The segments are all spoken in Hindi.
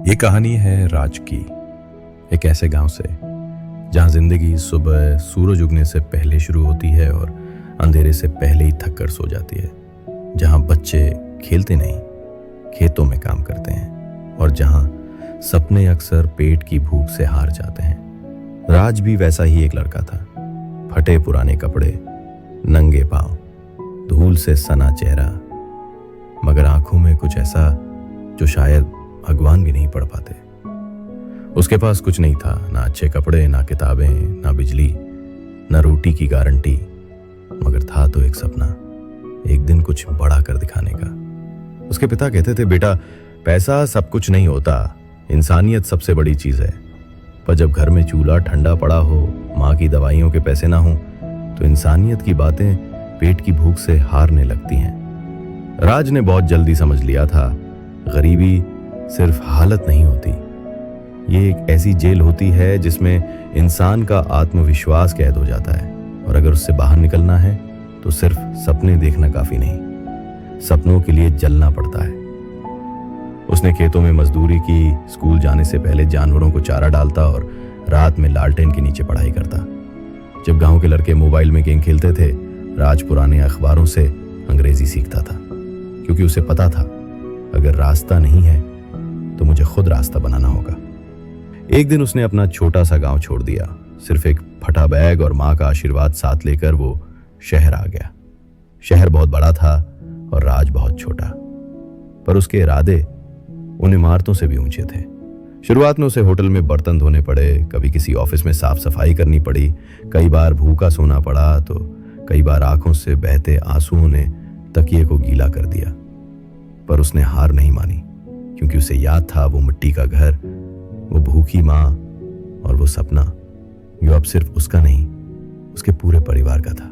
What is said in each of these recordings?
ये कहानी है राज की, एक ऐसे गांव से जहां जिंदगी सुबह सूरज उगने से पहले शुरू होती है और अंधेरे से पहले ही थक कर सो जाती है। जहां बच्चे खेलते नहीं, खेतों में काम करते हैं और जहां सपने अक्सर पेट की भूख से हार जाते हैं। राज भी वैसा ही एक लड़का था। फटे पुराने कपड़े, नंगे पांव, धूल से सना चेहरा, मगर आंखों में कुछ ऐसा जो शायद भगवान भी नहीं पढ़ पाते। उसके पास कुछ नहीं था, ना अच्छे कपड़े, ना किताबें, ना बिजली, ना रोटी की गारंटी, मगर था तो एक सपना, एक दिन कुछ बड़ा कर दिखाने का। उसके पिता कहते थे, बेटा पैसा सब कुछ नहीं होता, इंसानियत सबसे बड़ी चीज है। पर जब घर में चूल्हा ठंडा पड़ा हो, माँ की दवाइयों के पैसे ना हो, तो इंसानियत की बातें पेट की भूख से हारने लगती हैं। राज ने बहुत जल्दी समझ लिया था, गरीबी सिर्फ हालत नहीं होती, ये एक ऐसी जेल होती है जिसमें इंसान का आत्मविश्वास कैद हो जाता है। और अगर उससे बाहर निकलना है तो सिर्फ सपने देखना काफी नहीं, सपनों के लिए जलना पड़ता है। उसने खेतों में मजदूरी की, स्कूल जाने से पहले जानवरों को चारा डालता और रात में लालटेन के नीचे पढ़ाई करता। जब गांव के लड़के मोबाइल में गेम खेलते थे, राज पुराने अखबारों से अंग्रेजी सीखता था, क्योंकि उसे पता था अगर रास्ता नहीं है तो मुझे खुद रास्ता बनाना होगा। एक दिन उसने अपना छोटा सा गांव छोड़ दिया, सिर्फ एक फटा बैग और माँ का आशीर्वाद साथ लेकर वो शहर आ गया। शहर बहुत बड़ा था और राज बहुत छोटा, पर उसके इरादे उन इमारतों से भी ऊंचे थे। शुरुआत में उसे होटल में बर्तन धोने पड़े, कभी किसी ऑफिस में साफ सफाई करनी पड़ी, कई बार भूखा सोना पड़ा, तो कई बार आंखों से बहते आंसुओं ने तकिए को गीला कर दिया। पर उसने हार नहीं मानी, क्योंकि उसे याद था वो मिट्टी का घर, वो भूखी माँ और वो सपना जो अब सिर्फ उसका नहीं, उसके पूरे परिवार का था।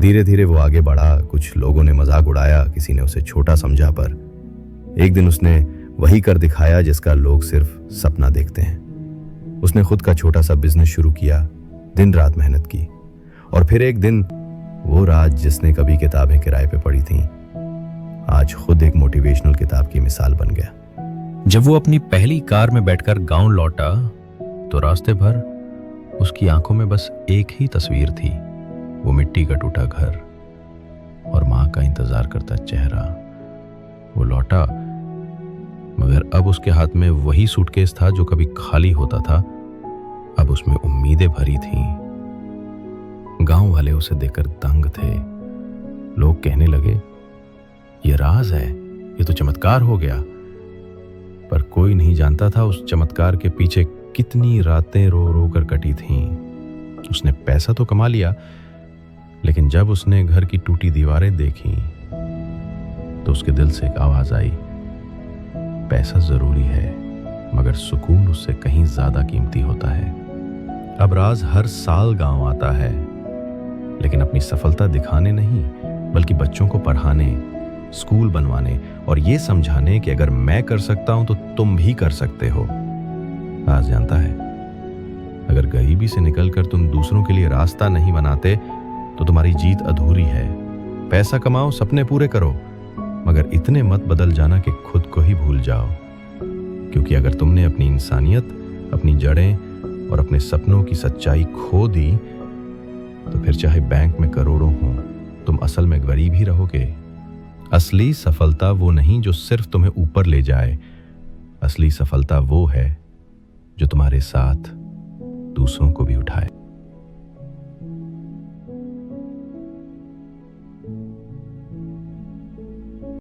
धीरे धीरे वो आगे बढ़ा। कुछ लोगों ने मजाक उड़ाया, किसी ने उसे छोटा समझा, पर एक दिन उसने वही कर दिखाया जिसका लोग सिर्फ सपना देखते हैं। उसने खुद का छोटा सा बिजनेस शुरू किया, दिन रात मेहनत की, और फिर एक दिन वो राज जिसने कभी किताबें किराए पे पढ़ी थीं, आज खुद एक मोटिवेशनल किताब की मिसाल बन गया। जब वो अपनी पहली कार में बैठकर गांव लौटा तो रास्ते भर उसकी आंखों में बस एक ही तस्वीर थी, वो मिट्टी का टूटा घर और मां का इंतजार करता चेहरा। वो लौटा, मगर अब उसके हाथ में वही सूटकेस था जो कभी खाली होता था, अब उसमें उम्मीदें भरी थीं। गांव वाले उसे देखकर दंग थे। लोग कहने लगे, ये राज है, ये तो चमत्कार हो गया। पर कोई नहीं जानता था उस चमत्कार के पीछे कितनी रातें रो रो कर कटी थीं। उसने पैसा तो कमा लिया, लेकिन जब उसने घर की टूटी दीवारें देखी तो उसके दिल से एक आवाज आई, पैसा जरूरी है, मगर सुकून उससे कहीं ज्यादा कीमती होता है। अब राज हर साल गांव आता है, लेकिन अपनी सफलता दिखाने नहीं, बल्कि बच्चों को पढ़ाने, स्कूल बनवाने और ये समझाने कि अगर मैं कर सकता हूं तो तुम भी कर सकते हो। राज जानता है, अगर गरीबी से निकलकर तुम दूसरों के लिए रास्ता नहीं बनाते तो तुम्हारी जीत अधूरी है। पैसा कमाओ, सपने पूरे करो, मगर इतने मत बदल जाना कि खुद को ही भूल जाओ। क्योंकि अगर तुमने अपनी इंसानियत, अपनी जड़ें और अपने सपनों की सच्चाई खो दी तो फिर चाहे बैंक में करोड़ों हों, तुम असल में गरीब ही रहोगे। असली सफलता वो नहीं जो सिर्फ तुम्हें ऊपर ले जाए, असली सफलता वो है जो तुम्हारे साथ दूसरों को भी उठाए।